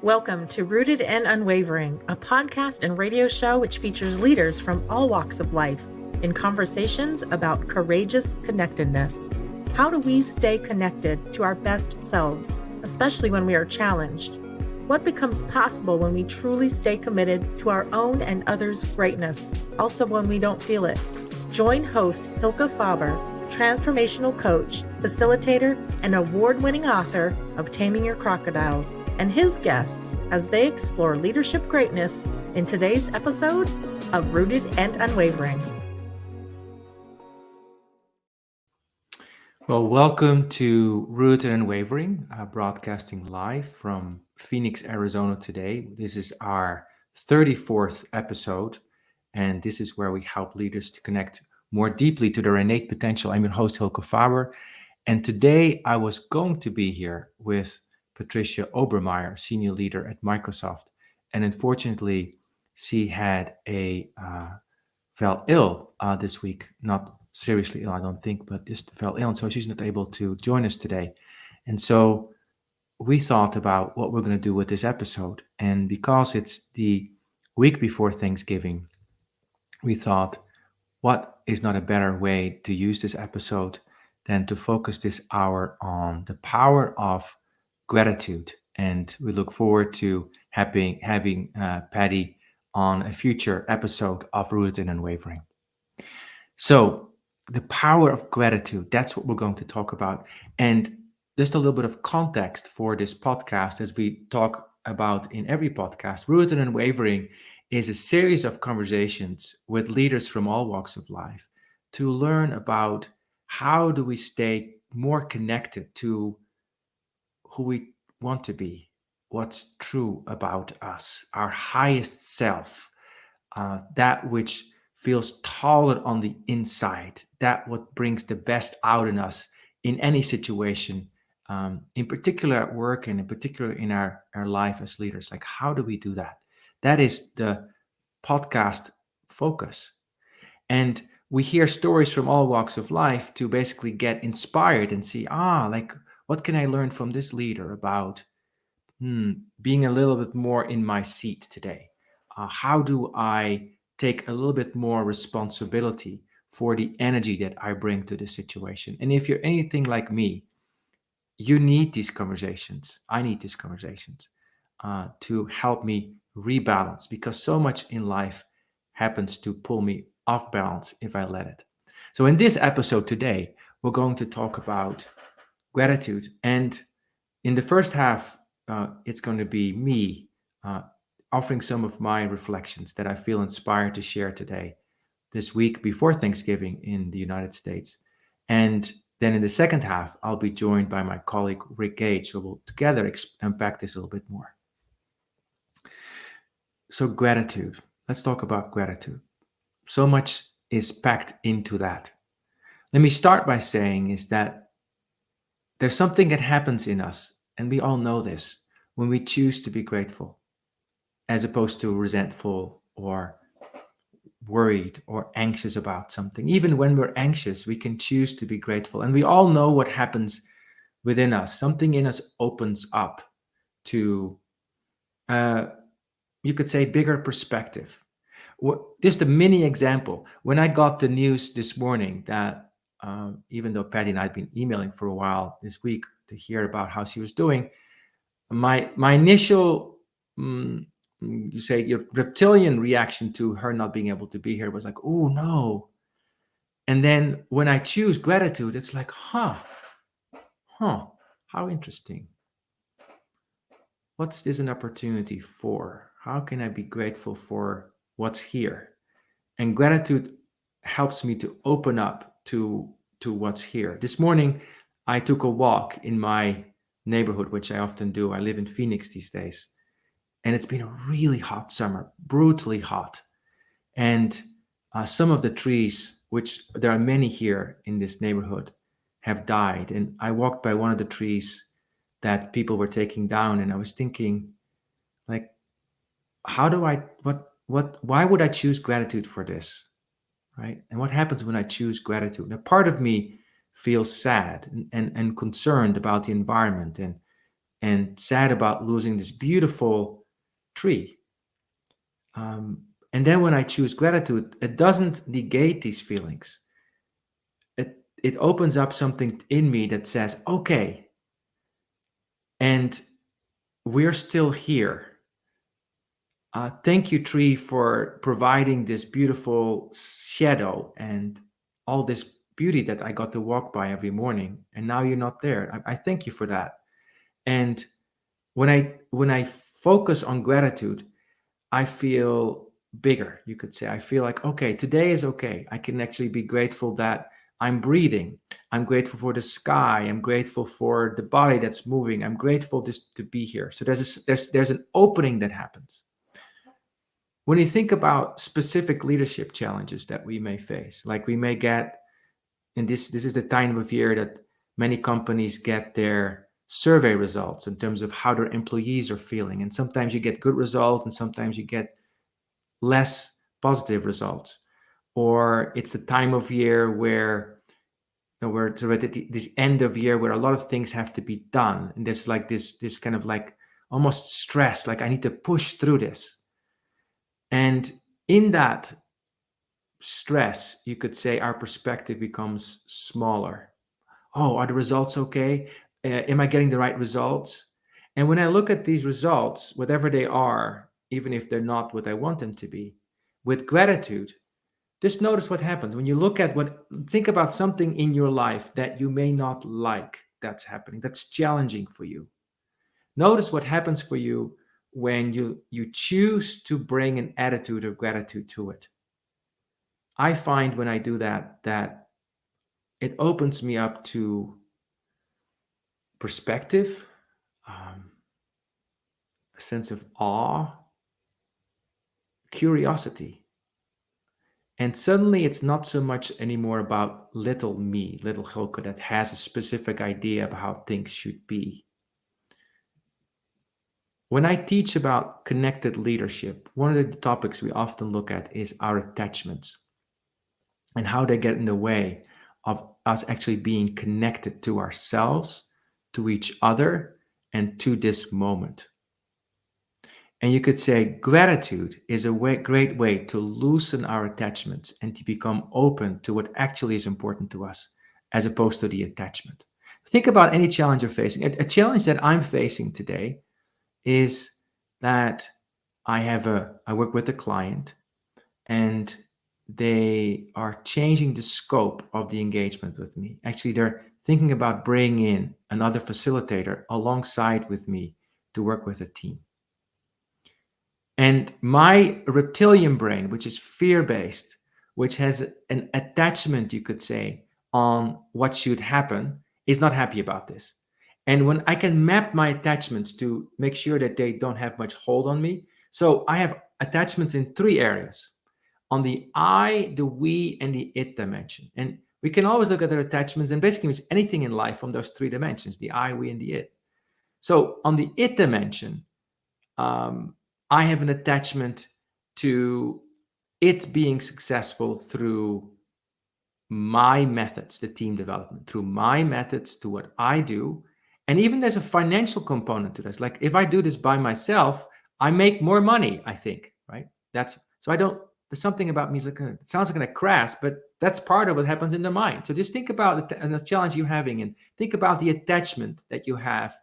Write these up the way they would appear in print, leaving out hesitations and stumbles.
Welcome to Rooted and Unwavering, a podcast and radio show which features leaders from all walks of life in conversations about courageous connectedness. How do we stay connected to our best selves, especially when we are challenged? What becomes possible when we truly stay committed to our own and others' greatness, also when we don't feel it? Join host Hylke Faber, transformational coach, facilitator, and award-winning author of Taming Your Crocodiles, and his guests as they explore leadership greatness in today's episode of Rooted and Unwavering. Well, welcome to Rooted and Unwavering, broadcasting live from Phoenix, Arizona today. This is our 34th episode, and this is where we help leaders to connect more deeply to their innate potential. I'm your host, Hylke Faber, and today I was going to be here with Patricia Obermeyer, senior leader at Microsoft, and unfortunately, she had fell ill this week, not seriously ill, I don't think, but just fell ill. And so she's not able to join us today. And so we thought about what we're going to do with this episode. And because it's the week before Thanksgiving, we thought, what is not a better way to use this episode than to focus this hour on the power of gratitude. And we look forward to having Patty on a future episode of Rooted and Unwavering. So, the power of gratitude, that's what we're going to talk about. And just a little bit of context for this podcast, as we talk about in every podcast. Rooted and Unwavering is a series of conversations with leaders from all walks of life to learn about how do we stay more connected to who we want to be, what's true about us, our highest self, that which feels taller on the inside, that what brings the best out in us in any situation, in particular at work and in particular in our life as leaders. Like, how do we do that? That is the podcast focus. And we hear stories from all walks of life to basically get inspired and see, like, what can I learn from this leader about being a little bit more in my seat today? How do I take a little bit more responsibility for the energy that I bring to the situation? And if you're anything like me, you need these conversations. I need these conversations to help me rebalance, because so much in life happens to pull me off balance if I let it. So in this episode today, we're going to talk about gratitude. And in the first half, it's going to be me offering some of my reflections that I feel inspired to share today, this week before Thanksgiving in the United States. And then in the second half, I'll be joined by my colleague, Gage, so we'll together unpack this a little bit more. So gratitude, let's talk about gratitude. So much is packed into that. Let me start by saying is that there's something that happens in us, and we all know this, when we choose to be grateful, as opposed to resentful or worried or anxious about something. Even when we're anxious, we can choose to be grateful. And we all know what happens within us. Something in us opens up to, you could say, bigger perspective. Just a mini example. When I got the news this morning that even though Patty and I had been emailing for a while this week to hear about how she was doing, my initial you say your reptilian reaction to her not being able to be here was like, oh no. And then when I choose gratitude, it's like, how interesting. What's this an opportunity for? How can I be grateful for what's here? And gratitude helps me to open up to what's here. This morning, I took a walk in my neighborhood, which I often do. I live in Phoenix these days. And it's been a really hot summer, brutally hot. And some of the trees, which there are many here in this neighborhood, have died. And I walked by one of the trees that people were taking down, and I was thinking, like, why would I choose gratitude for this, right? And what happens when I choose gratitude? Now, part of me feels sad and concerned about the environment and and sad about losing this beautiful tree. And then when I choose gratitude, it doesn't negate these feelings. It opens up something in me that says, okay, and we're still here. Thank you, tree, for providing this beautiful shadow and all this beauty that I got to walk by every morning. And now you're not there. I thank you for that. And when I focus on gratitude, I feel bigger, you could say. I feel like, okay, today is okay. I can actually be grateful that I'm breathing. I'm grateful for the sky. I'm grateful for the body that's moving. I'm grateful just to be here. So there's an opening that happens. When you think about specific leadership challenges that we may face, like we may get, and this is the time of year that many companies get their survey results in terms of how their employees are feeling. And sometimes you get good results and sometimes you get less positive results. Or it's the time of year where we're sort of at this end of year where a lot of things have to be done. And there's like this kind of like almost stress, like I need to push through this. And in that stress, you could say our perspective becomes smaller. Oh, are the results okay? Am I getting the right results? And when I look at these results, whatever they are, even if they're not what I want them to be, with gratitude, just notice what happens when you look at think about something in your life that you may not like that's happening, that's challenging for you. Notice what happens for you when you choose to bring an attitude of gratitude to it. I find when I do that it opens me up to perspective, a sense of awe, curiosity. And suddenly it's not so much anymore about little me, little Hylke that has a specific idea of how things should be. When I teach about connected leadership, one of the topics we often look at is our attachments and how they get in the way of us actually being connected to ourselves, to each other, and to this moment. And you could say gratitude is a great way to loosen our attachments and to become open to what actually is important to us, as opposed to the attachment. Think about any challenge you're facing. A challenge that I'm facing today is that I work with a client and they are changing the scope of the engagement with me. Actually, they're thinking about bringing in another facilitator alongside with me to work with a team. And my reptilian brain, which is fear-based, which has an attachment, you could say, on what should happen, is not happy about this. And when I can map my attachments to make sure that they don't have much hold on me, so I have attachments in 3 areas: on the I, the we, and the it dimension. And we can always look at their attachments and basically means anything in life from those 3 dimensions: the I, we, and the it. So on the it dimension, I have an attachment to it being successful through my methods, the team development, through my methods, to what I do. And even there's a financial component to this. Like if I do this by myself, I make more money, I think, right? There's something about me, it sounds like a crass, but that's part of what happens in the mind. So just think about the challenge you're having and think about the attachment that you have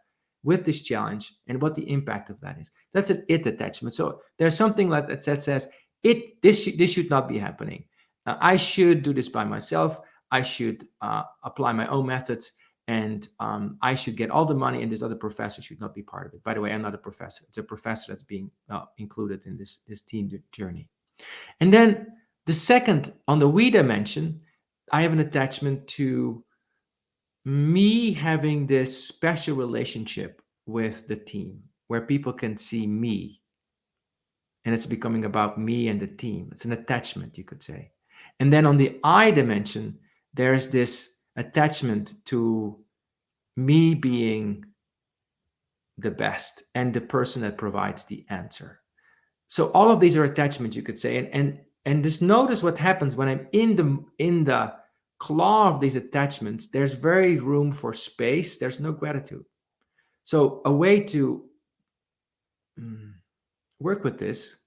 with this challenge and what the impact of that is. That's an it attachment. So there's something like that says, this should not be happening. I should do this by myself. I should apply my own methods, and I should get all the money, and this other professor should not be part of it. By the way, I'm not a professor. It's a professor that's being included in this team journey. And then the second, on the we dimension, I have an attachment to me having this special relationship with the team where people can see me. And it's becoming about me and the team. It's an attachment, you could say. And then on the I dimension, there's this attachment to me being the best and the person that provides the answer. So all of these are attachments, you could say. And just notice what happens when I'm in the claw of these attachments. There's very room for space. There's no gratitude. So a way to mm, work with this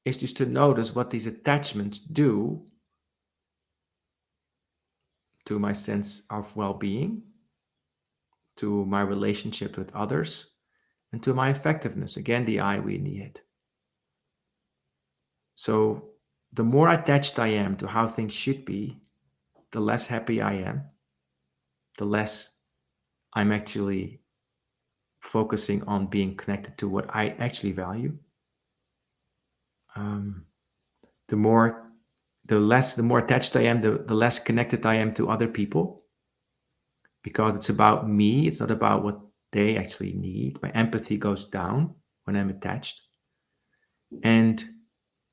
is just to notice what these attachments do to my sense of well-being, to my relationship with others, and to my effectiveness. Again, the I we need. So the more attached I am to how things should be, the less happy I am, the less I'm actually focusing on being connected to what I actually value. Um, the more the more attached I am, the less connected I am to other people, because it's about me. It's not about what they actually need. My empathy goes down when I'm attached. And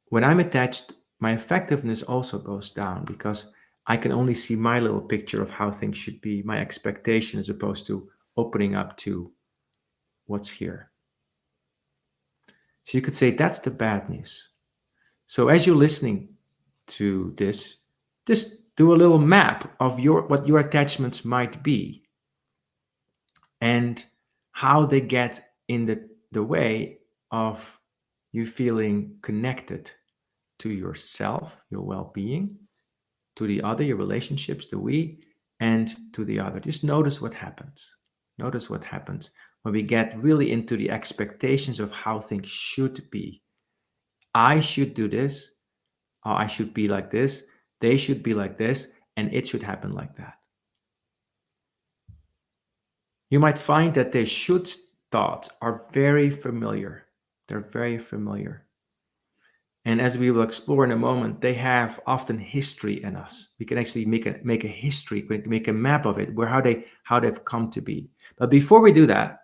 when I'm attached, my effectiveness also goes down because I can only see my little picture of how things should be, my expectation, as opposed to opening up to what's here. So you could say that's the bad news. So as you're listening to this, just do a little map of what your attachments might be and how they get in the way of you feeling connected to yourself, your well-being, to the other, your relationships, the we, and to the other. Just notice what happens. Notice what happens when we get really into the expectations of how things should be. I should do this, or I should be like this, they should be like this, and it should happen like that. You might find that the should thoughts are very familiar. They're very familiar. And as we will explore in a moment, they have often history in us. We can actually make a history, we can make a map of it, where how they've come to be. But before we do that,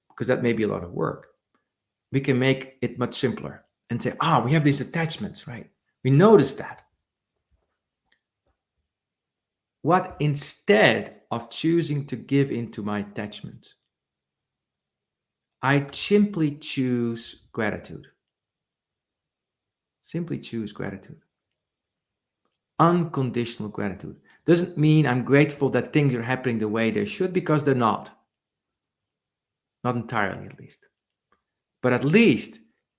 because that may be a lot of work, we can make it much simpler and say, we have these attachments, right? We notice that. What instead of choosing to give into my attachments, I simply choose gratitude. Simply choose gratitude. Unconditional gratitude. Doesn't mean I'm grateful that things are happening the way they should, because they're not. Not entirely, at least. But at least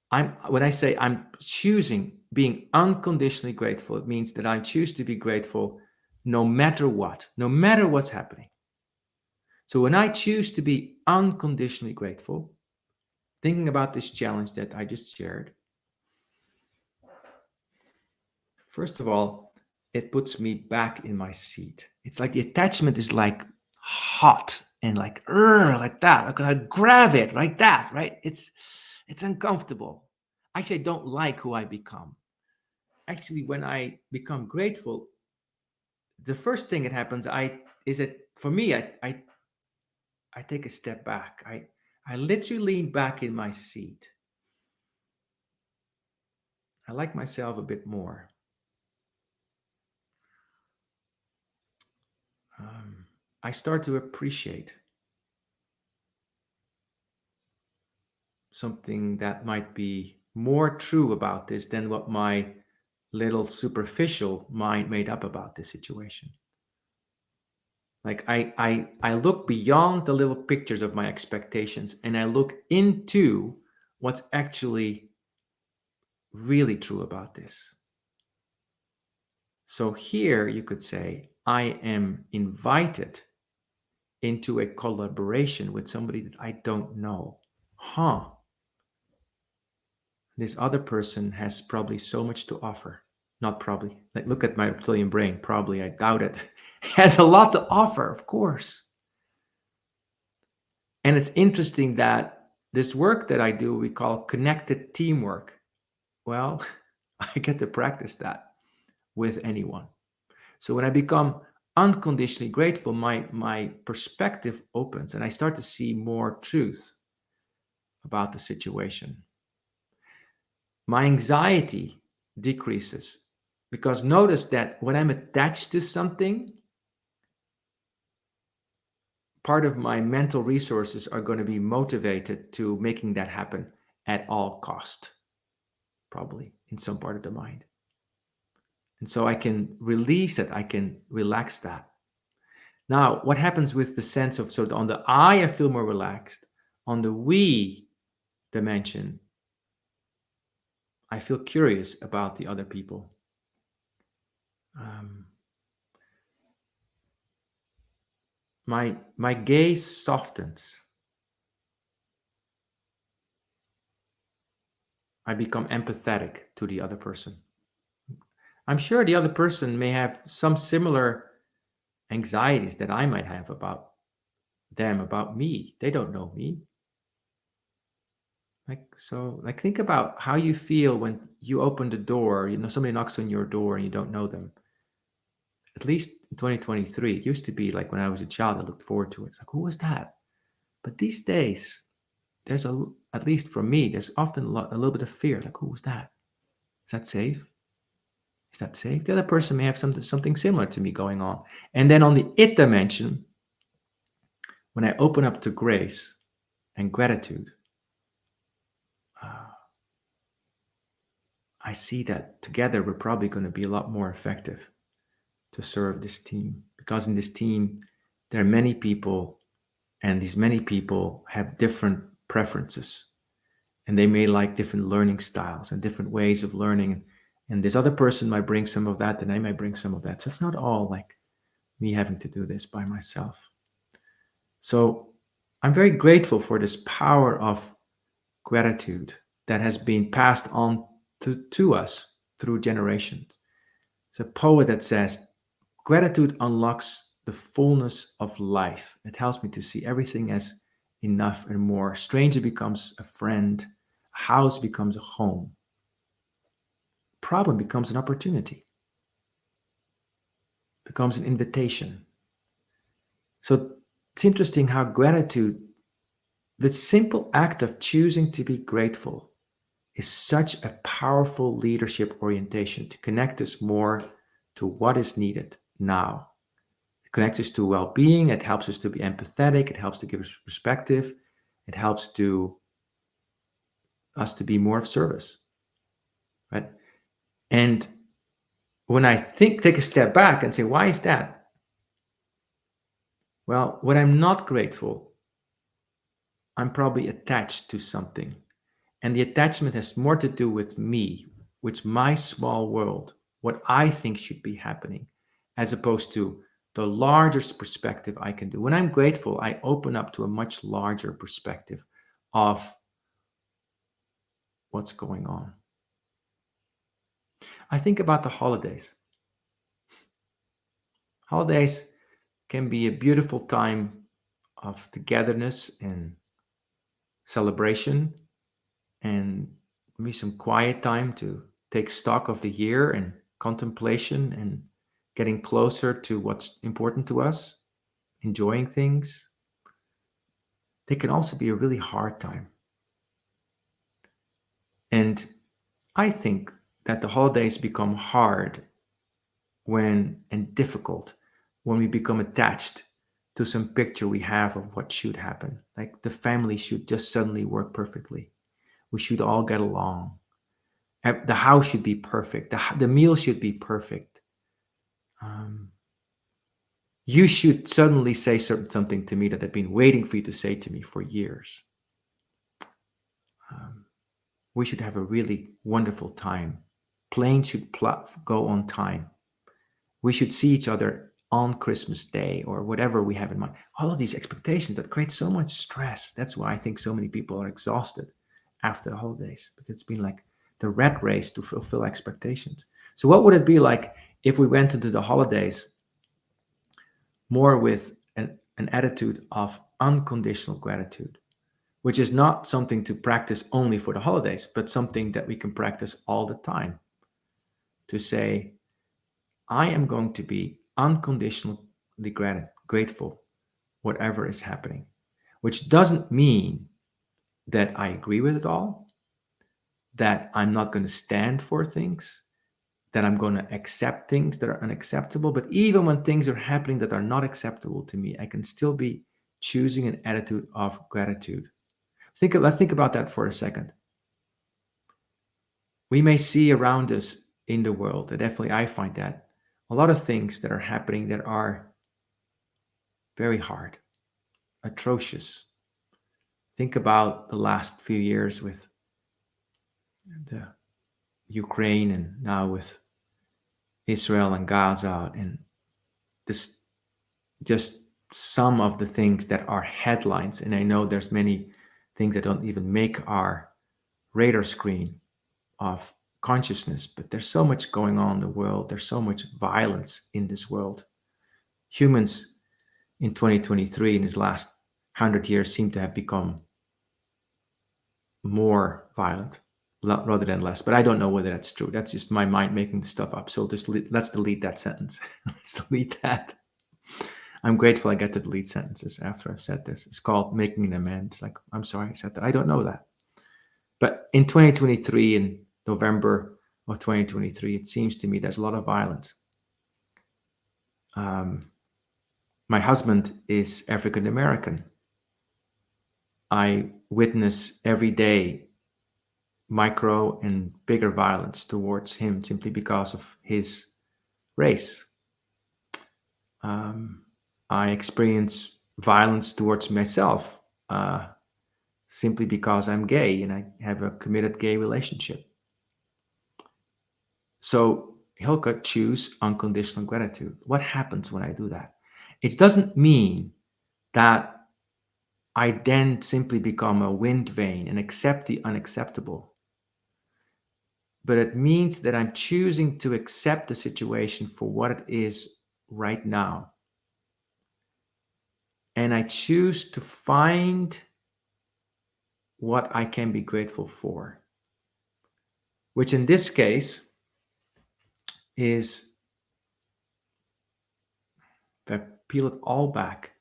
when I say I'm choosing being unconditionally grateful, it means that I choose to be grateful no matter what, no matter what's happening. So when I choose to be unconditionally grateful, thinking about this challenge that I just shared, first of all, it puts me back in my seat. It's like the attachment is like hot and like that. I'm gonna grab it like that, right? It's uncomfortable. Actually, I don't like who I become. Actually, when I become grateful, the first thing that happens, is that for me, I take a step back. I literally lean back in my seat. I like myself a bit more. I start to appreciate something that might be more true about this than what my little superficial mind made up about this situation. Like I look beyond the little pictures of my expectations and I look into what's actually really true about this. So here you could say, I am invited into a collaboration with somebody that I don't know. This other person has probably so much to offer. Not probably. Like, look at my reptilian brain. Probably, I doubt it. Has a lot to offer, of course. And it's interesting that this work that I do, we call connected teamwork. Well, I get to practice that with anyone. So when I become unconditionally grateful, my perspective opens and I start to see more truth about the situation. My anxiety decreases because notice that when I'm attached to something, part of my mental resources are going to be motivated to making that happen at all cost, probably in some part of the mind. And so I can release it, I can relax that. Now, what happens with the sense of, so on the I feel more relaxed. On the we dimension, I feel curious about the other people. Um, my gaze softens. I become empathetic to the other person. I'm sure the other person may have some similar anxieties that I might have about them, about me. They don't know me. Like think about how you feel when you open the door, somebody knocks on your door and you don't know them. At least in 2023, it used to be like when I was a child, I looked forward to it. It's like, who was that? But these days, there's at least for me, there's often a little bit of fear. Like, who was that? Is that safe? Is that safe? The other person may have something similar to me going on. And then on the it dimension, when I open up to grace and gratitude, I see that together we're probably going to be a lot more effective to serve this team. Because in this team, there are many people, and these many people have different preferences. And they may like different learning styles and different ways of learning. And this other person might bring some of that, and I might bring some of that. So it's not all like me having to do this by myself. So I'm very grateful for this power of gratitude that has been passed on to us through generations. It's a poet that says, gratitude unlocks the fullness of life. It helps me to see everything as enough and more. A stranger becomes a friend. A house becomes a home. Problem becomes an opportunity. Becomes an invitation. So it's interesting how gratitude, the simple act of choosing to be grateful, is such a powerful leadership orientation to connect us more to what is needed now. It connects us to well-being. It helps us to be empathetic. It helps to give us perspective. It helps us to be more of service, right? And when I take a step back and say, why is that? Well, when I'm not grateful, I'm probably attached to something. And the attachment has more to do with me, with my small world, what I think should be happening, as opposed to the larger perspective I can do. When I'm grateful, I open up to a much larger perspective of what's going on. I think about the holidays. Holidays can be a beautiful time of togetherness and celebration, and maybe some quiet time to take stock of the year and contemplation and getting closer to what's important to us, enjoying things. They can also be a really hard time. And I think that the holidays become hard and difficult when we become attached to some picture we have of what should happen. Like the family should just suddenly work perfectly. We should all get along. The house should be perfect. The meal should be perfect. You should suddenly say something to me that I've been waiting for you to say to me for years. We should have a really wonderful time. Planes should go on time. We should see each other on Christmas Day or whatever we have in mind. All of these expectations that create so much stress. That's why I think so many people are exhausted after the holidays, because it's been like the rat race to fulfill expectations. So what would it be like if we went into the holidays more with an attitude of unconditional gratitude, which is not something to practice only for the holidays, but something that we can practice all the time. To say, I am going to be unconditionally grateful, whatever is happening, which doesn't mean that I agree with it all, that I'm not going to stand for things, that I'm going to accept things that are unacceptable. But even when things are happening that are not acceptable to me, I can still be choosing an attitude of gratitude. Let's think about that for a second. We may see around us in the world, and definitely I find that, a lot of things that are happening that are very hard, atrocious. Think about the last few years with the Ukraine and now with Israel and Gaza, and this just some of the things that are headlines. And I know there's many things that don't even make our radar screen of consciousness, but there's so much going on in the world. There's so much violence in this world. Humans in 2023, in this last 100 years, seem to have become more violent rather than less. But I don't know whether that's true. That's just my mind making stuff up. So just let's delete that sentence. Let's delete that. I'm grateful I get to delete sentences after I said this. It's called making an amends. Like, I'm sorry I said that. I don't know that. But in 2023, in November of 2023, it seems to me there's a lot of violence. My husband is African American. I witness every day micro and bigger violence towards him simply because of his race. I experience violence towards myself simply because I'm gay and I have a committed gay relationship. So, Hylke, choose unconditional gratitude. What happens when I do that? It doesn't mean that I then simply become a wind vane and accept the unacceptable. But it means that I'm choosing to accept the situation for what it is right now. And I choose to find what I can be grateful for, which in this case is, if I peel it all back,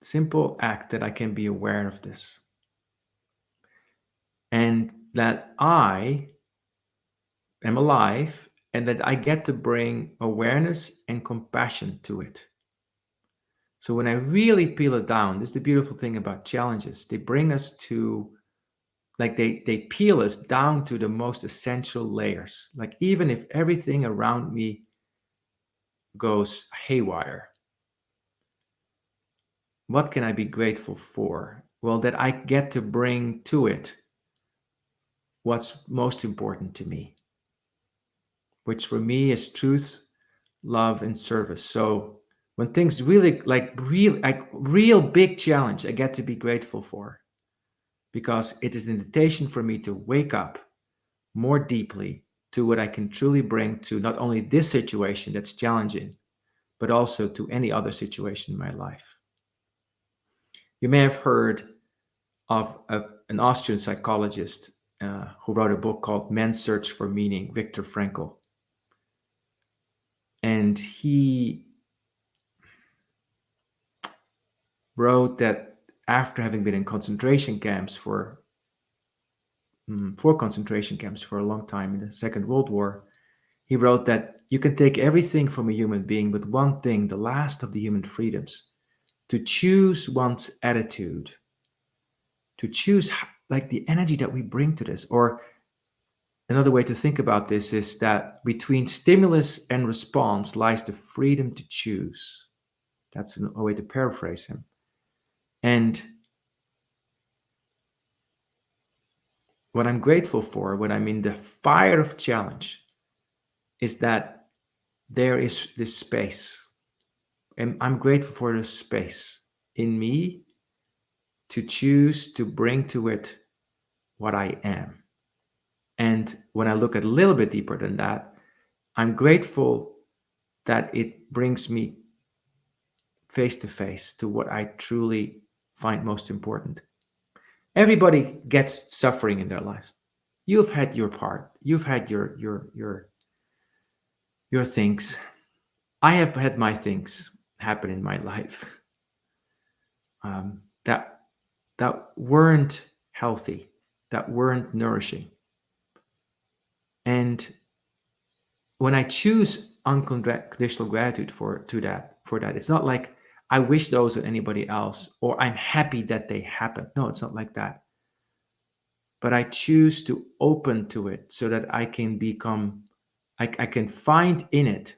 simple act that I can be aware of this. And that I am alive and that I get to bring awareness and compassion to it. So when I really peel it down, this is the beautiful thing about challenges. They bring us to, like they peel us down to the most essential layers. Like even if everything around me goes haywire, what can I be grateful for? Well, that I get to bring to it what's most important to me, which for me is truth, love, and service. So when things really real big challenge, I get to be grateful for, because it is an invitation for me to wake up more deeply to what I can truly bring to not only this situation that's challenging, but also to any other situation in my life. You may have heard of an Austrian psychologist who wrote a book called Man's Search for Meaning, Viktor Frankl. And he wrote that after having been in concentration camps for 4 concentration camps for a long time in the Second World War, he wrote that you can take everything from a human being, but one thing, the last of the human freedoms, to choose one's attitude, to choose like the energy that we bring to this. Or another way to think about this is that between stimulus and response lies the freedom to choose. That's a way to paraphrase him. And what I'm grateful for, when I'm in the fire of challenge, is that there is this space. And I'm grateful for this space in me to choose to bring to it what I am. And when I look a little bit deeper than that, I'm grateful that it brings me face to face to what I truly find most important. Everybody gets suffering in their lives. You've had your part. You've had your things. I have had my things happen in my life that weren't healthy, that weren't nourishing. And when I choose unconditional gratitude for that, it's not like I wish those on anybody else or I'm happy that they happen. No, it's not like that. But I choose to open to it so that I can become, I can find in it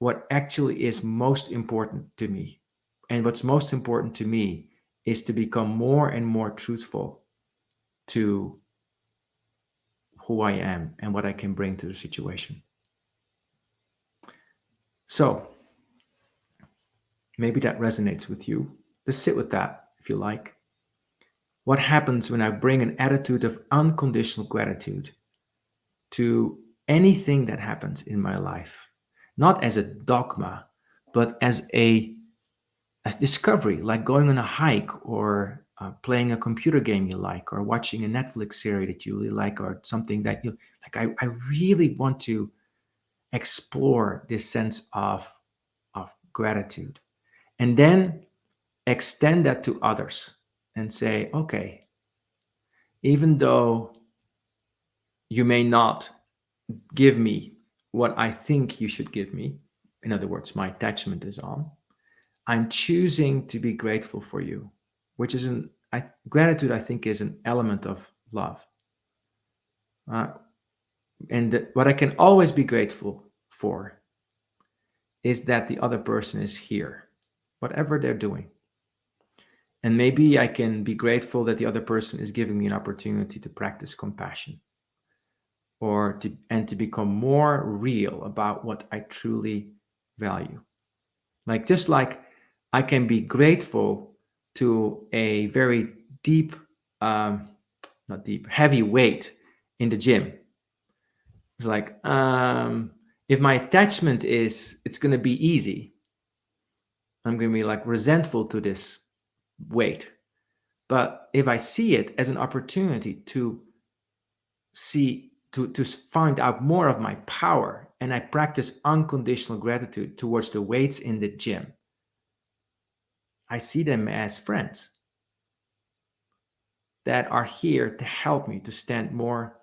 what actually is most important to me. And what's most important to me is to become more and more truthful to who I am and what I can bring to the situation. So maybe that resonates with you. Just sit with that if you like. What happens when I bring an attitude of unconditional gratitude to anything that happens in my life? Not as a dogma, but as a discovery, like going on a hike or playing a computer game you like, or watching a Netflix series that you really like, or something that you like. I really want to explore this sense of gratitude, and then extend that to others and say, okay, even though you may not give me what I think you should give me, in other words, my attachment is on, I'm choosing to be grateful for you, which is gratitude, I think, is an element of love. Uh, and what I can always be grateful for is that the other person is here, whatever they're doing. And maybe I can be grateful that the other person is giving me an opportunity to practice compassion, or to become more real about what I truly value. Like, just like I can be grateful to a very deep, um, not deep, heavy weight in the gym. It's like, if my attachment is it's going to be easy, I'm going to be like resentful to this weight. But if I see it as an opportunity to find out more of my power, and I practice unconditional gratitude towards the weights in the gym, I see them as friends that are here to help me to stand more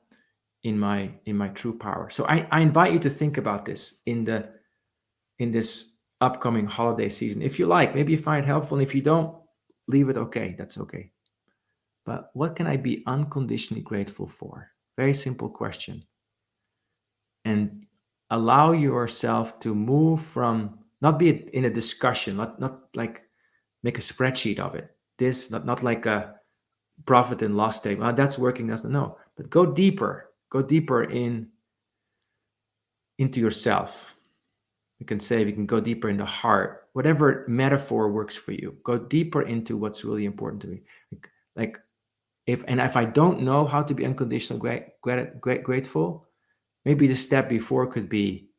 in my true power. So I invite you to think about this in this upcoming holiday season. If you like, maybe you find it helpful, and if you don't, leave it. Okay, that's okay. But what can I be unconditionally grateful for? Very simple question. And allow yourself to move from, not be in a discussion, not like make a spreadsheet of it. This not like a profit and loss statement. That's working. That's no. But go deeper. Go deeper into yourself. We can go deeper in the heart. Whatever metaphor works for you. Go deeper into what's really important to me. Like if I don't know how to be unconditionally grateful, maybe the step before could be,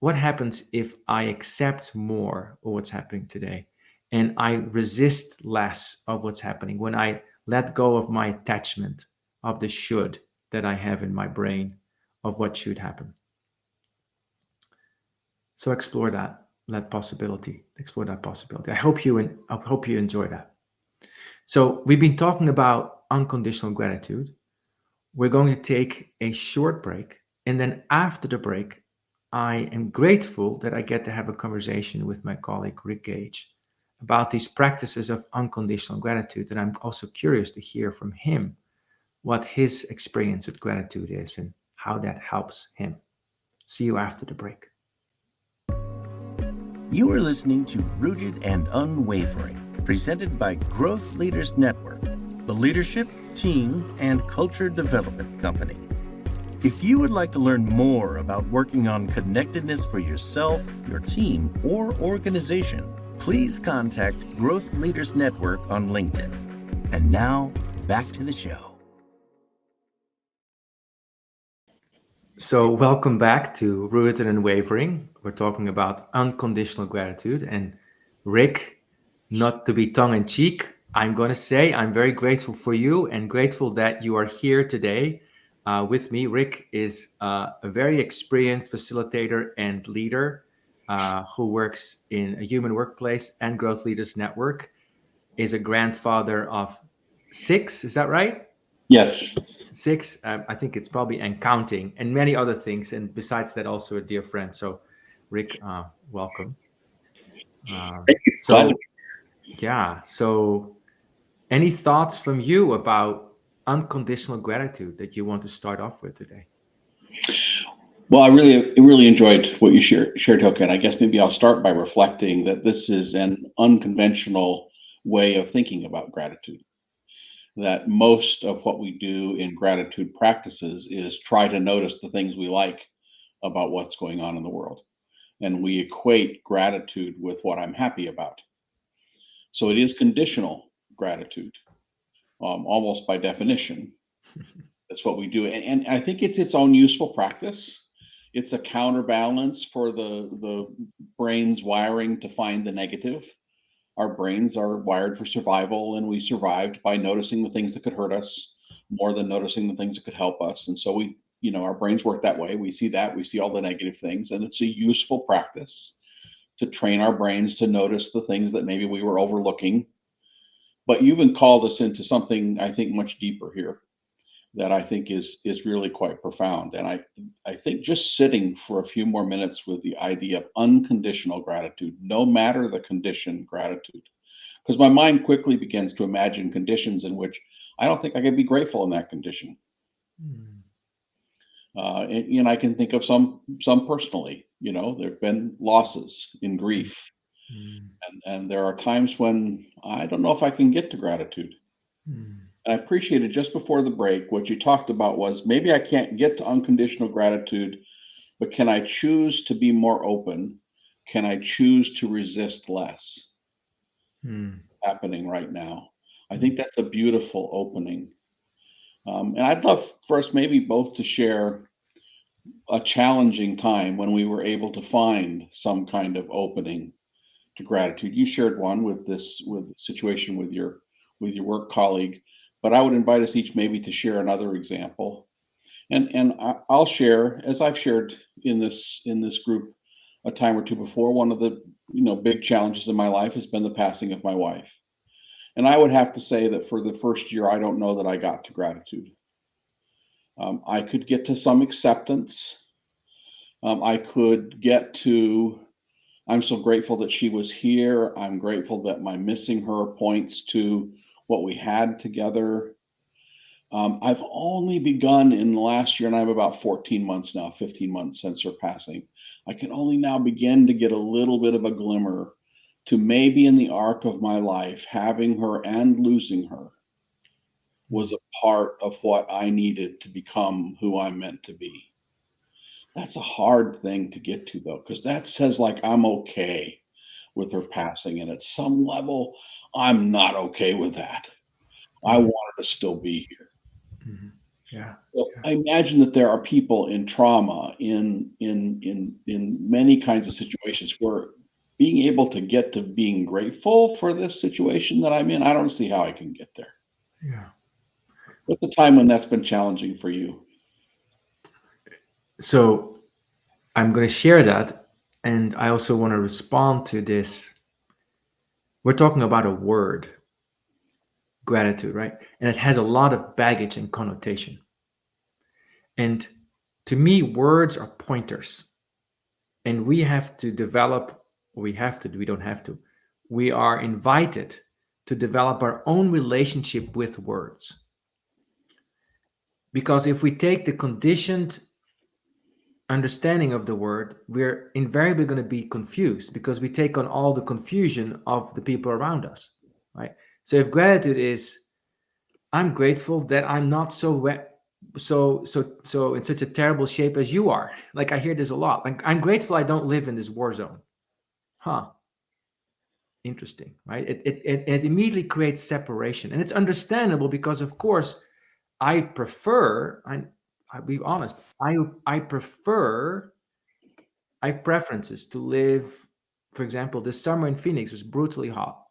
what happens if I accept more of what's happening today, and I resist less of what's happening, when I let go of my attachment of the should that I have in my brain of what should happen. So explore that possibility. Explore that possibility. I hope you enjoy that. So we've been talking about unconditional gratitude. We're going to take a short break, and then after the break, I am grateful that I get to have a conversation with my colleague Rick Gage about these practices of unconditional gratitude. And I'm also curious to hear from him what his experience with gratitude is and how that helps him. See you after the break. You are listening to Rooted and Unwavering, presented by Growth Leaders Network, the leadership, team, and culture development company. If you would like to learn more about working on connectedness for yourself, your team, or organization, please contact Growth Leaders Network on LinkedIn. And now, back to the show. So welcome back to Rooted and Unwavering. We're talking about unconditional gratitude. And Rick, not to be tongue-in-cheek, I'm going to say I'm very grateful for you and grateful that you are here today with me. Rick is a very experienced facilitator and leader who works in a human workplace and Growth Leaders Network, is a grandfather of 6. Is that right? Yes. 6, I think it's probably, and counting, and many other things. And besides that, also a dear friend. So, Rick, welcome. So, yeah. So, any thoughts from you about unconditional gratitude that you want to start off with today? Well, I really enjoyed what you shared, Hylke, and I guess maybe I'll start by reflecting that this is an unconventional way of thinking about gratitude. That most of what we do in gratitude practices is try to notice the things we like about what's going on in the world. And we equate gratitude with what I'm happy about. So it is conditional gratitude, almost by definition. That's what we do. And I think it's its own useful practice. It's a counterbalance for the brain's wiring to find the negative. Our brains are wired for survival, and we survived by noticing the things that could hurt us more than noticing the things that could help us. And so our brains work that way. We see that, we see all the negative things, and it's a useful practice to train our brains to notice the things that maybe we were overlooking. But you've even called us into something, I think, much deeper here that I think is really quite profound. And I think just sitting for a few more minutes with the idea of unconditional gratitude, no matter the condition, gratitude, because my mind quickly begins to imagine conditions in which I don't think I can be grateful in that condition. And I can think of some personally. There've been losses in grief, and there are times when I don't know if I can get to gratitude. And I appreciated just before the break, what you talked about was maybe I can't get to unconditional gratitude, but can I choose to be more open? Can I choose to resist less? Happening right now. I think that's a beautiful opening. And I'd love for us maybe both to share a challenging time when we were able to find some kind of opening to gratitude. You shared one with the situation with your work colleague, but I would invite us each maybe to share another example. And I'll share, as I've shared in this group a time or two before, one of the big challenges in my life has been the passing of my wife. And I would have to say that for the first year, I don't know that I got to gratitude. I could get to some acceptance. I could get to, I'm so grateful that she was here. I'm grateful that my missing her points to what we had together. I've only begun in the last year, and I'm about 14 months now, 15 months since her passing. I can only now begin to get a little bit of a glimmer to maybe in the arc of my life, having her and losing her was a part of what I needed to become who I'm meant to be. That's a hard thing to get to, though, because that says like I'm okay with her passing. And at some level, I'm not okay with that. I want her to still be here. Yeah. Well, I imagine that there are people in trauma, in many kinds of situations where being able to get to being grateful for this situation that I'm in, I don't see how I can get there. Yeah. What's the time when that's been challenging for you? So I'm going to share that. And I also want to respond to this. We're talking about a word, gratitude, right? And it has a lot of baggage and connotation. And to me, words are pointers. And we have to develop, we don't have to. We are invited to develop our own relationship with words. Because if we take the conditioned understanding of the word, we're invariably going to be confused because we take on all the confusion of the people around us, right? So if gratitude is, I'm grateful that I'm not so in such a terrible shape as you are. Like I hear this a lot. Like I'm grateful I don't live in this war zone. Huh. Interesting, right? It immediately creates separation, and it's understandable because, of course, I'll be honest. I prefer. I have preferences to live. For example, this summer in Phoenix was brutally hot.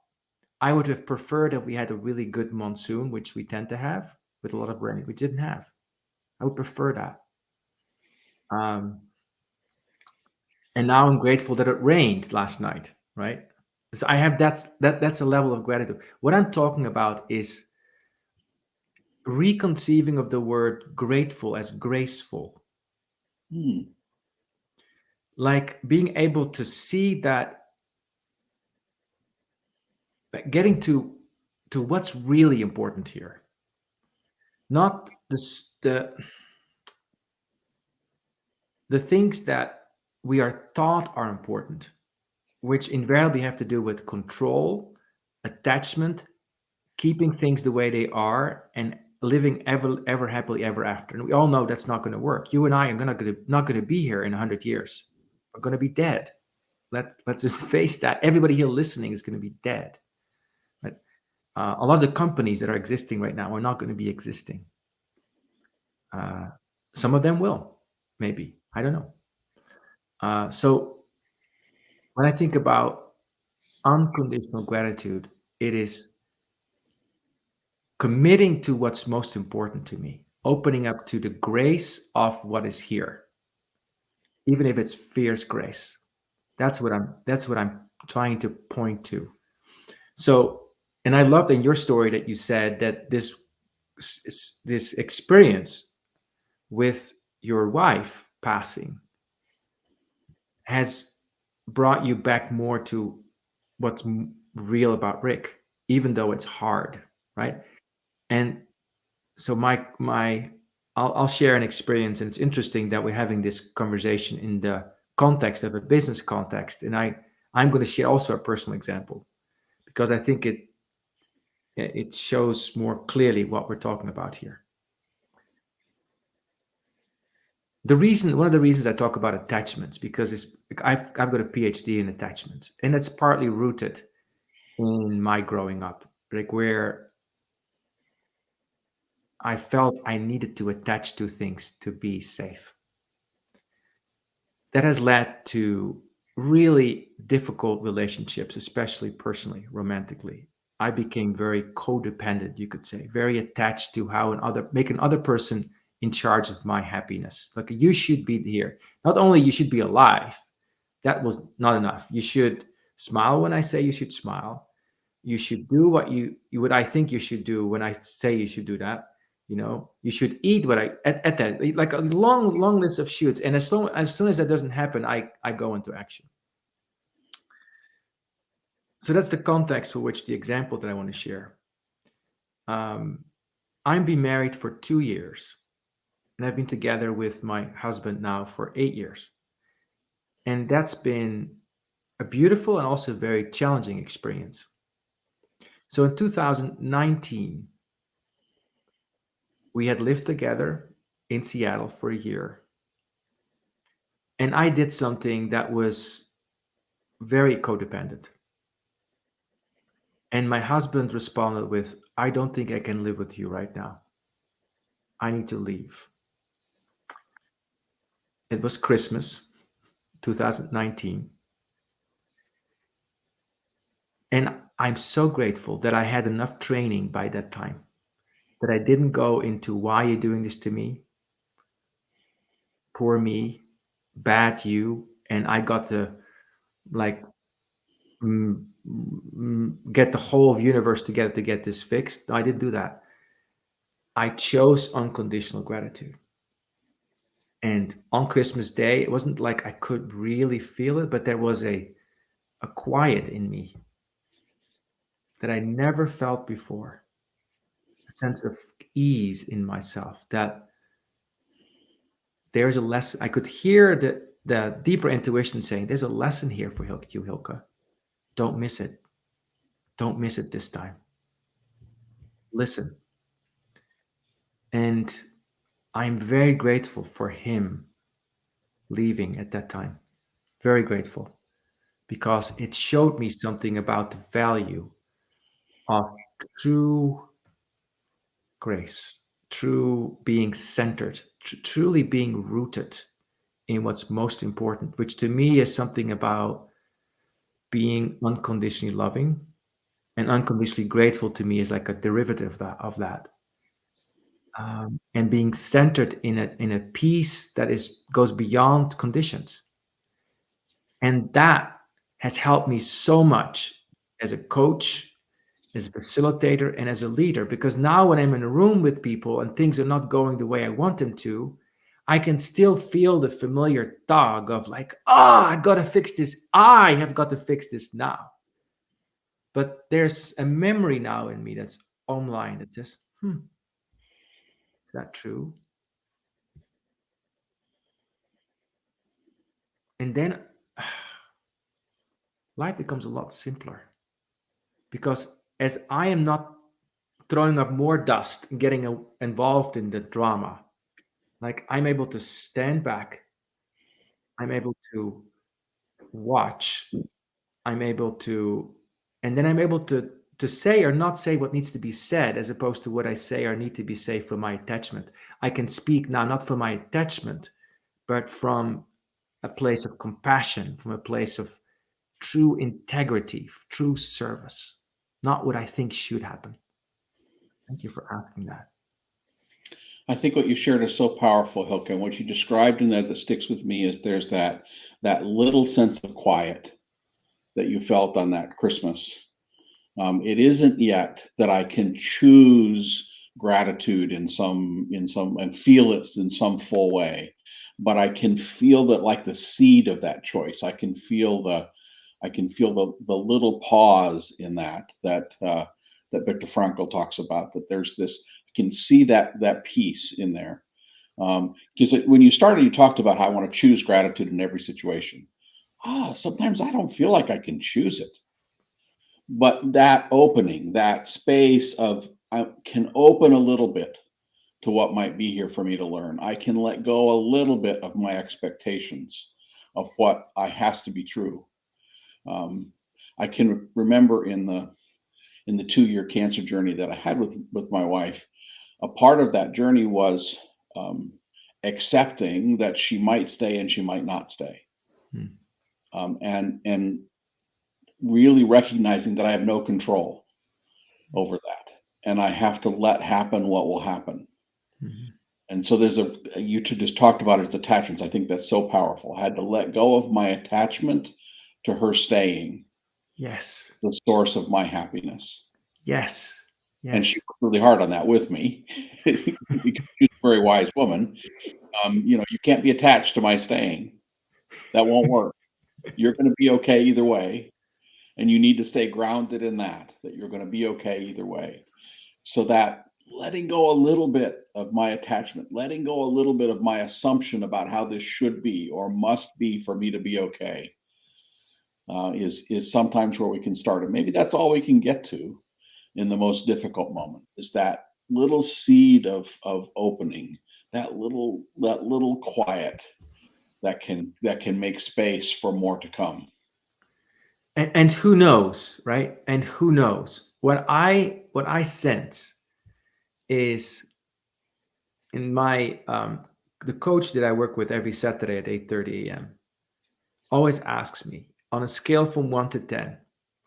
I would have preferred if we had a really good monsoon, which we tend to have with a lot of rain. We didn't have. I would prefer that. And now I'm grateful that it rained last night, right? So I have that's a level of gratitude. What I'm talking about is reconceiving of the word grateful as graceful. Like being able to see that, getting to what's really important here. Not the things that we are taught are important, which invariably have to do with control, attachment, keeping things the way they are, and living ever happily ever after. And we all know that's not going to work. You and I are not going to be here in 100 years. We're going to be dead. Let's just face that. Everybody here listening is going to be dead. Right? A lot of the companies that are existing right now are not going to be existing. Some of them will, maybe. I don't know. So when I think about unconditional gratitude, it is committing to what's most important to me, opening up to the grace of what is here, even if it's fierce grace. That's what I'm trying to point to. So, and I loved in your story that you said that this experience with your wife passing has brought you back more to what's real about Rick, even though it's hard, right? And so I'll share an experience, and it's interesting that we're having this conversation in the context of a business context, and I'm going to share also a personal example because I think it shows more clearly what we're talking about here. One of the reasons I talk about attachments, because I've got a PhD in attachments, and it's partly rooted in my growing up, like where I felt I needed to attach to things to be safe. That has led to really difficult relationships, especially personally, romantically. I became very codependent, you could say, very attached to make another person in charge of my happiness. Like, you should be here. Not only you should be alive, that was not enough. You should smile when I say you should smile. You should do what I think you should do when I say you should do that. You should eat what at that, like a long list of shoots. And as soon as that doesn't happen, I go into action. So that's the context for which the example that I want to share. I've been married for 2 years, and I've been together with my husband now for 8 years. And that's been a beautiful and also very challenging experience. So in 2019, we had lived together in Seattle for a year. And I did something that was very codependent. And my husband responded with, "I don't think I can live with you right now. I need to leave." It was Christmas, 2019. And I'm so grateful that I had enough training by that time, that I didn't go into, "Why are you doing this to me? Poor me, bad you." And I got to get the whole of universe together to get this fixed. No, I didn't do that. I chose unconditional gratitude. And on Christmas Day, it wasn't like I could really feel it, but there was a quiet in me that I never felt before, a sense of ease in myself, that there's a lesson. I could hear the deeper intuition saying, "There's a lesson here for you, Hylke. Don't miss it. Don't miss it this time. Listen." And I'm very grateful for him leaving at that time. Very grateful, because it showed me something about the value of true grace, true being centered, truly being rooted in what's most important, which to me is something about being unconditionally loving, and unconditionally grateful to me is like a derivative of that. And being centered in a peace that goes beyond conditions. And that has helped me so much as a coach, as a facilitator, and as a leader, because now when I'm in a room with people and things are not going the way I want them to, I can still feel the familiar tug of like, I gotta fix this. I have got to fix this now. But there's a memory now in me that's online that says, is that true? And then life becomes a lot simpler, because as I am not throwing up more dust and getting involved in the drama, like I'm able to stand back, I'm able to watch, I'm able to, and then I'm able to say or not say what needs to be said, as opposed to what I say or need to be said from my attachment. I can speak now not from my attachment, but from a place of compassion, from a place of true integrity, true service, not what I think should happen. Thank you for asking that. I think what you shared is so powerful, Hylke, and what you described in there that sticks with me is there's that little sense of quiet that you felt on that Christmas. It isn't yet that I can choose gratitude in some and feel it in some full way, but I can feel that, like the seed of that choice. I can feel the little pause in that Viktor Frankl talks about. That there's this, I can see that piece in there. Because when you started, you talked about how I want to choose gratitude in every situation. Sometimes I don't feel like I can choose it, but that opening, that space of, I can open a little bit to what might be here for me to learn. I can let go a little bit of my expectations of what I has to be true. I can remember in the 2-year cancer journey that I had with my wife, a part of that journey was accepting that she might stay and she might not stay, and really recognizing that I have no control over that, and I have to let happen what will happen. And so you just talked about its attachments. I think that's so powerful. I had to let go of my attachment to her staying, Yes. the source of my happiness. Yes. Yes. And she worked really hard on that with me because she's a very wise woman. You can't be attached to my staying. That won't work. You're going to be okay either way. And you need to stay grounded in that you're going to be okay either way. So that letting go a little bit of my attachment, letting go a little bit of my assumption about how this should be or must be for me to be okay, is sometimes where we can start. And maybe that's all we can get to in the most difficult moments, is that little seed of opening, that little quiet that can make space for more to come. And who knows, right? And who knows? What I sense is, in my the coach that I work with every Saturday at 8:30 a.m. always asks me, on a scale from 1 to 10,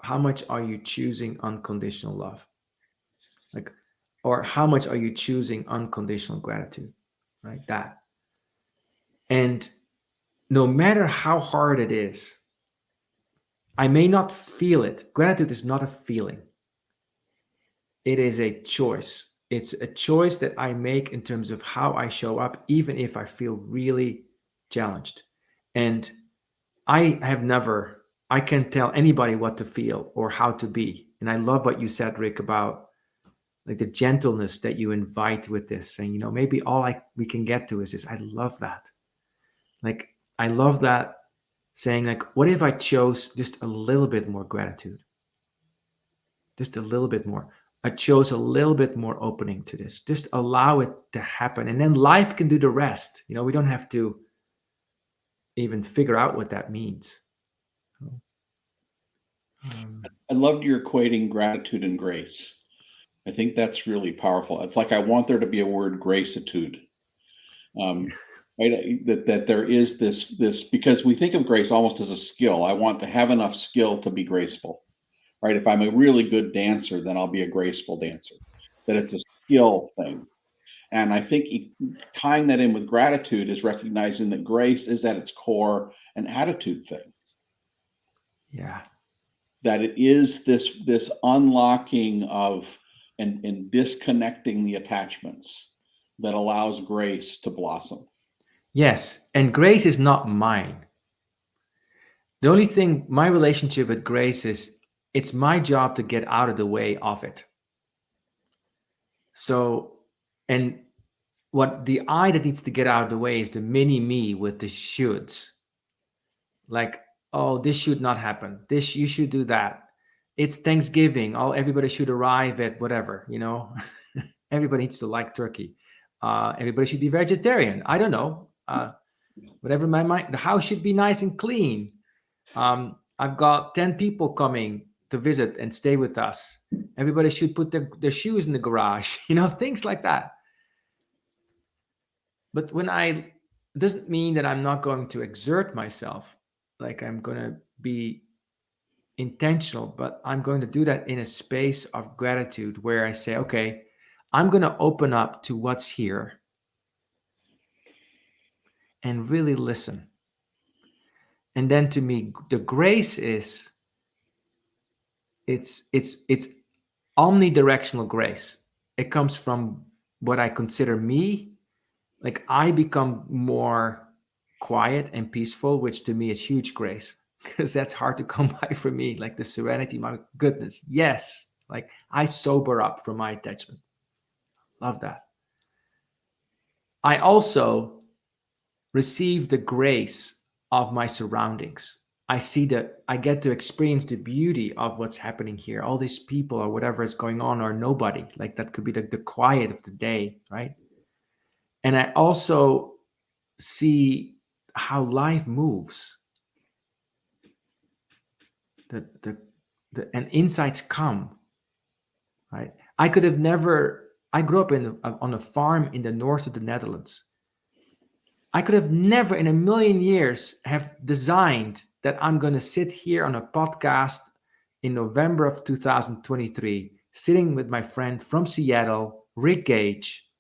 how much are you choosing unconditional love? Like, or how much are you choosing unconditional gratitude? Right? That. And no matter how hard it is, I may not feel it. Gratitude is not a feeling. It is a choice. It's a choice that I make in terms of how I show up, even if I feel really challenged. And I can't tell anybody what to feel or how to be. And I love what you said, Rick, about like the gentleness that you invite with this, saying, maybe all we can get to is this. I love that. Like, I love that, saying, like, what if I chose just a little bit more gratitude? Just a little bit more. I chose a little bit more opening to this. Just allow it to happen. And then life can do the rest. We don't have to even figure out what that means. I loved your equating gratitude and grace. I think that's really powerful. It's like I want there to be a word gracitude. Right? That there is this, because we think of grace almost as a skill. I want to have enough skill to be graceful. Right? If I'm a really good dancer, then I'll be a graceful dancer. That it's a skill thing. And I think tying that in with gratitude is recognizing that grace is at its core an attitude thing. Yeah. That it is this unlocking of and disconnecting the attachments that allows grace to blossom. Yes. And grace is not mine. The only thing, my relationship with grace is, it's my job to get out of the way of it. So, and what the I that needs to get out of the way is the mini me with the shoulds. Like, oh, this should not happen. This, you should do that. It's Thanksgiving. Everybody should arrive at whatever, everybody needs to like turkey. Everybody should be vegetarian. I don't know. Whatever my mind, the house should be nice and clean. I've got 10 people coming to visit and stay with us. Everybody should put their shoes in the garage, things like that. But it doesn't mean that I'm not going to exert myself, like I'm going to be intentional, but I'm going to do that in a space of gratitude where I say, okay, I'm going to open up to what's here and really listen. And then to me, the grace is it's omnidirectional grace. It comes from what I consider me. Like, I become more quiet and peaceful, which to me is huge grace, because that's hard to come by for me. Like the serenity, my goodness, yes. Like, I sober up from my attachment. Love that. I also receive the grace of my surroundings. I get to experience the beauty of what's happening here. All these people or whatever is going on, or nobody. Like, that could be the quiet of the day, right? And I also see how life moves. And insights come, right? I grew up on a farm in the north of the Netherlands. I could have never in a million years have designed that I'm going to sit here on a podcast in November of 2023, sitting with my friend from Seattle, Gage,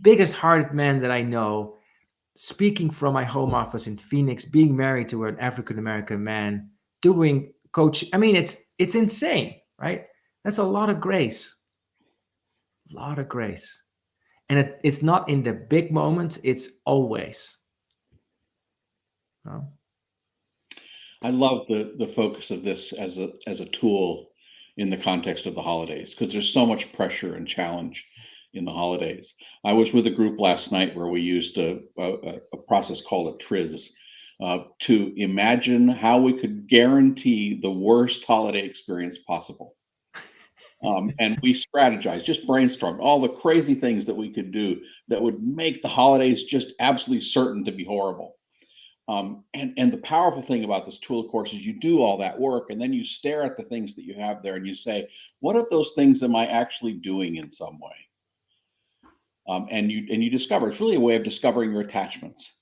biggest hearted man that I know, speaking from my home office in Phoenix, being married to an African-American man, doing coach. I mean, it's insane, right? That's a lot of grace. A lot of grace. And it's not in the big moments, it's always. No? I love the focus of this as a tool in the context of the holidays, because there's so much pressure and challenge in the holidays. I was with a group last night where we used a process called a TRIZ to imagine how we could guarantee the worst holiday experience possible. And we strategized, just brainstormed all the crazy things that we could do that would make the holidays just absolutely certain to be horrible. And the powerful thing about this tool, of course, is you do all that work and then you stare at the things that you have there and you say, what of those things am I actually doing in some way? And you discover, it's really a way of discovering your attachments.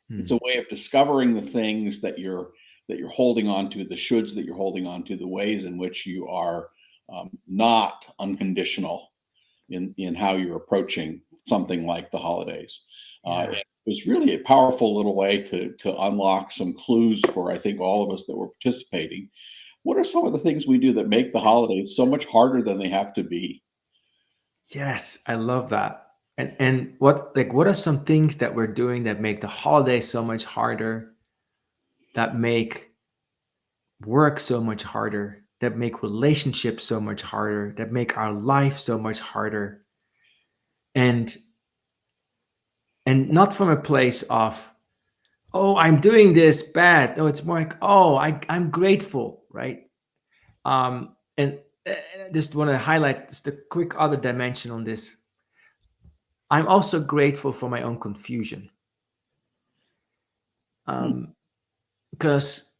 It's a way of discovering the things that you're holding on to, the shoulds that you're holding on to, the ways in which you are not unconditional in how you're approaching something like the holidays. It was really a powerful little way to unlock some clues for, I think, all of us that were participating. What are some of the things we do that make the holidays so much harder than they have to be? Yes, I love that. And what are some things that we're doing that make the holidays so much harder, that make work so much harder, that make relationships so much harder, that make our life so much harder? And not from a place of, oh, I'm doing this bad. No, it's more like, oh, I'm grateful, right? And I just want to highlight just a quick other dimension on this. I'm also grateful for my own confusion. Because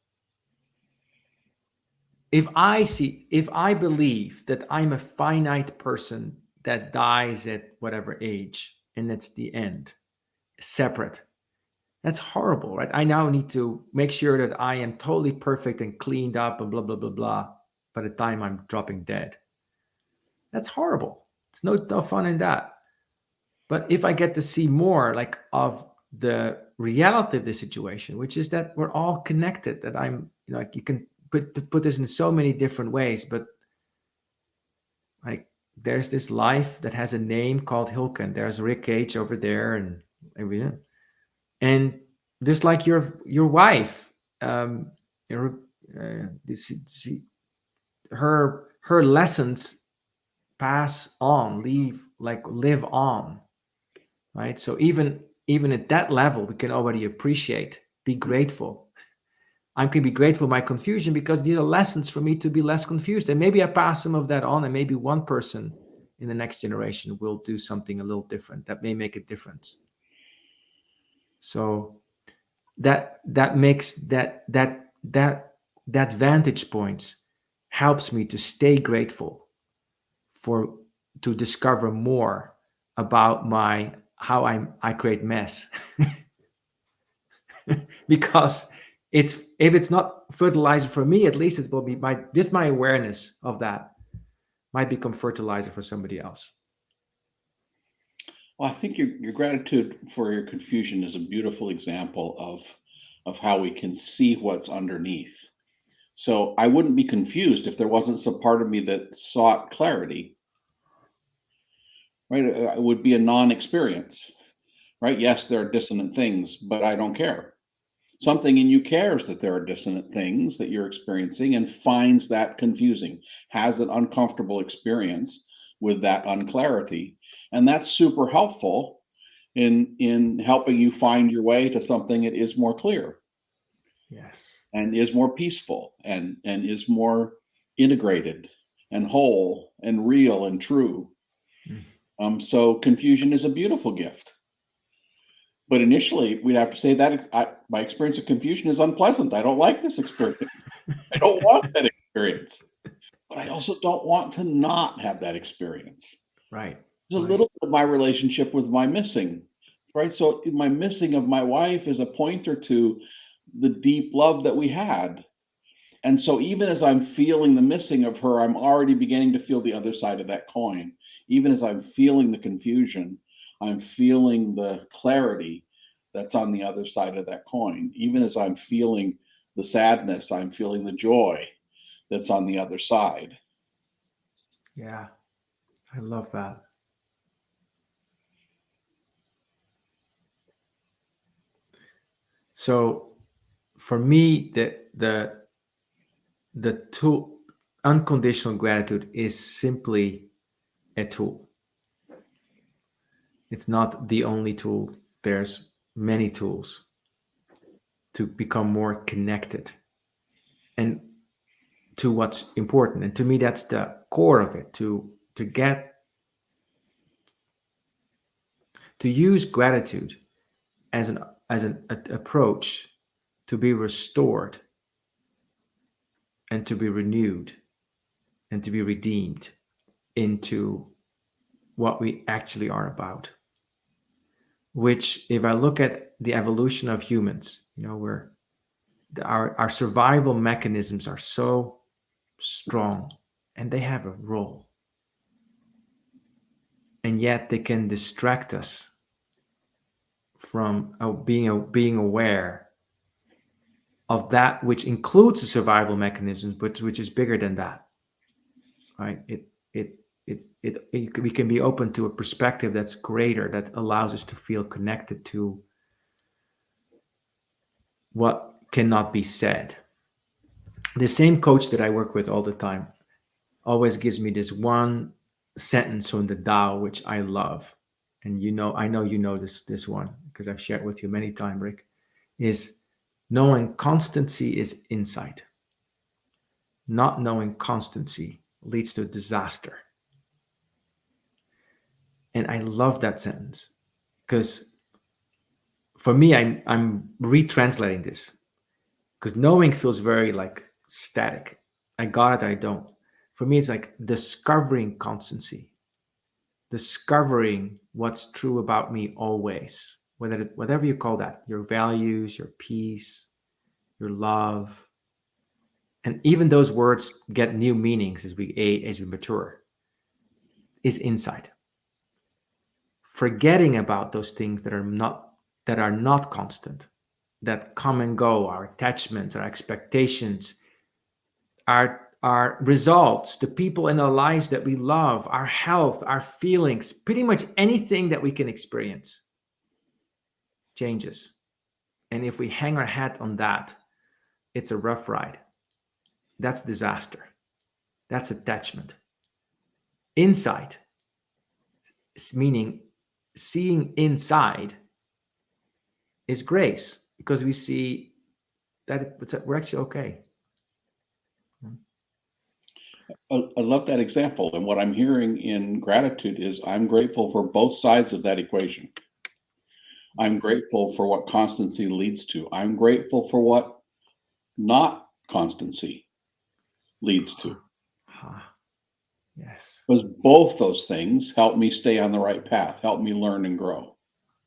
if I believe that I'm a finite person that dies at whatever age and it's the end, separate, that's horrible, right? I now need to make sure that I am totally perfect and cleaned up and blah, blah, blah, blah by the time I'm dropping dead. That's horrible. It's no fun in that. But if I get to see more like of the reality of the situation, which is that we're all connected, that I'm, like, you can put this in so many different ways, but like, there's this life that has a name called Hylke, and there's Gage over there, and just like your wife, her lessons pass on, live on, right? So even at that level, we can already appreciate, be grateful I can be grateful for my confusion because these are lessons for me to be less confused. And maybe I pass some of that on, and maybe one person in the next generation will do something a little different that may make a difference. So that makes that vantage point helps me to stay grateful to discover more about how I create mess. Because if it's not fertilizer for me, at least it will be my awareness of that might become fertilizer for somebody else. Well, I think your gratitude for your confusion is a beautiful example of how we can see what's underneath. So I wouldn't be confused if there wasn't some part of me that sought clarity, right? It would be a non-experience, right? Yes, there are dissonant things, but I don't care. Something in you cares that there are dissonant things that you're experiencing and finds that confusing, has an uncomfortable experience with that unclarity. And that's super helpful in helping you find your way to something that is more clear. Yes. And is more peaceful and is more integrated and whole and real and true. So confusion is a beautiful gift. But initially, we'd have to say that my experience of confusion is unpleasant. I don't like this experience. I don't want that experience. But I also don't want to not have that experience. Right. It's a little bit of my relationship with my missing, right? So my missing of my wife is a pointer to the deep love that we had. And so even as I'm feeling the missing of her, I'm already beginning to feel the other side of that coin. Even as I'm feeling the confusion, I'm feeling the clarity that's on the other side of that coin. Even as I'm feeling the sadness, I'm feeling the joy that's on the other side. Yeah, I love that. So for me, the tool, unconditional gratitude, is simply a tool. It's not the only tool. There's many tools to become more connected and to what's important. And to me, that's the core of it, to use gratitude as an approach to be restored and to be renewed and to be redeemed into what we actually are about. Which, if I look at the evolution of humans, where our survival mechanisms are so strong and they have a role, and yet they can distract us from being aware of that which includes the survival mechanisms, but which is bigger than that, right? We can be open to a perspective that's greater, that allows us to feel connected to what cannot be said. The same coach that I work with all the time always gives me this one sentence from the Tao, which I love. And I know you know this one because I've shared with you many times, Rick, is knowing constancy is insight. Not knowing constancy leads to disaster. And I love that sentence because for me, I'm retranslating this because knowing feels very like static. I got it, I don't. For me, it's like discovering constancy, discovering what's true about me always, whatever you call that, your values, your peace, your love. And even those words get new meanings as we age, as we mature, is insight. Forgetting about those things that are not constant, that come and go, our attachments, our expectations, our results, the people in our lives that we love, our health, our feelings, pretty much anything that we can experience changes. And if we hang our hat on that, it's a rough ride. That's disaster. That's attachment. Insight, meaning seeing inside, is grace, because we see we're actually okay. I love that example. And what I'm hearing in gratitude is I'm grateful for both sides of that equation. I'm grateful for what constancy leads to. I'm grateful for what not constancy leads to. Yes. Because both those things help me stay on the right path, help me learn and grow.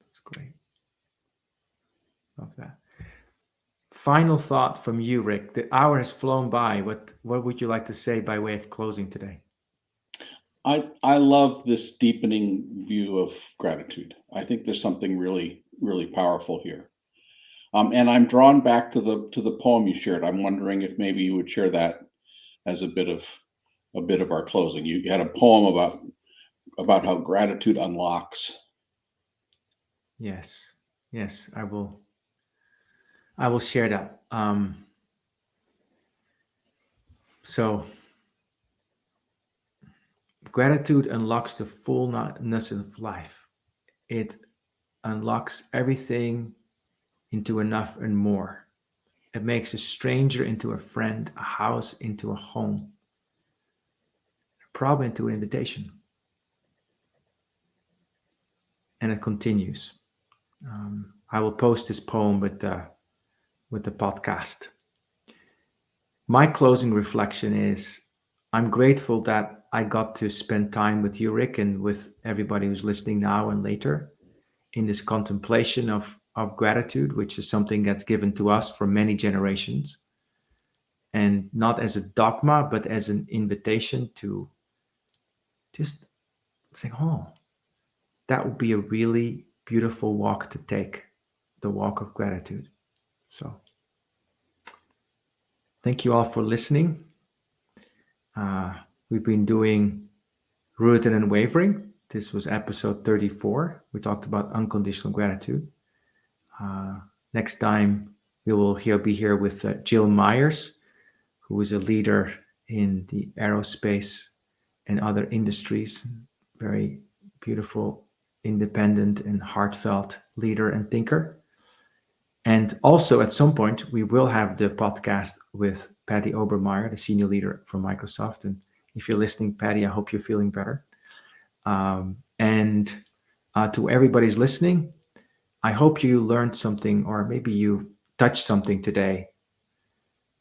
That's great. Love that. Final thought from you, Rick. The hour has flown by. What would you like to say by way of closing today? I love this deepening view of gratitude. I think there's something really, really powerful here. And I'm drawn back to the poem you shared. I'm wondering if maybe you would share that as a bit of our closing. You had a poem about how gratitude unlocks. Yes, I will share that. So gratitude unlocks the fullness of life. It unlocks everything into enough and more. It makes a stranger into a friend, a house into a home, a problem into an invitation. And it continues. I will post this poem with the podcast. My closing reflection is I'm grateful that I got to spend time with you, Rick, and with everybody who's listening now and later in this contemplation of gratitude, which is something that's given to us for many generations. And not as a dogma, but as an invitation to just say, oh, that would be a really beautiful walk to take, the walk of gratitude. So thank you all for listening. We've been doing Rooted and Unwavering. This was episode 34. We talked about unconditional gratitude. Next time, we will be here with Jill Myers, who is a leader in the aerospace and other industries. Very beautiful, independent, and heartfelt leader and thinker. And also, at some point, we will have the podcast with Patty Obermeyer, the senior leader from Microsoft. And if you're listening, Patty, I hope you're feeling better. And to everybody who's listening, I hope you learned something, or maybe you touched something today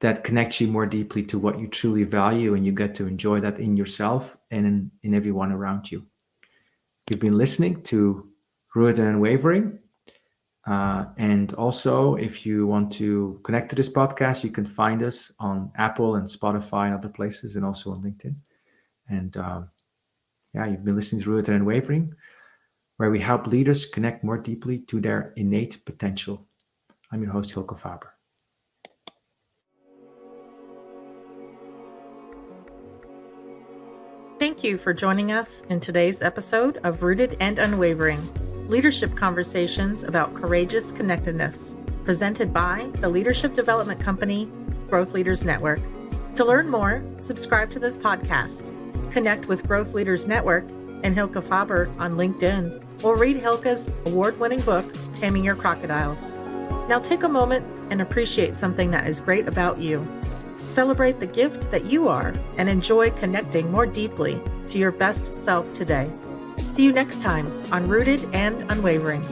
that connects you more deeply to what you truly value, and you get to enjoy that in yourself and in everyone around you. You've been listening to Rooted and Unwavering. And also, if you want to connect to this podcast, you can find us on Apple and Spotify and other places, and also on LinkedIn. And you've been listening to Rooted and Unwavering, where we help leaders connect more deeply to their innate potential. I'm your host, Hylke Faber. Thank you for joining us in today's episode of Rooted and Unwavering, leadership conversations about courageous connectedness, presented by the leadership development company, Growth Leaders Network. To learn more, subscribe to this podcast, connect with Growth Leaders Network and Hylke Faber on LinkedIn, or read Hylke's award-winning book, Taming Your Crocodiles. Now take a moment and appreciate something that is great about you. Celebrate the gift that you are and enjoy connecting more deeply to your best self today. See you next time on Rooted and Unwavering.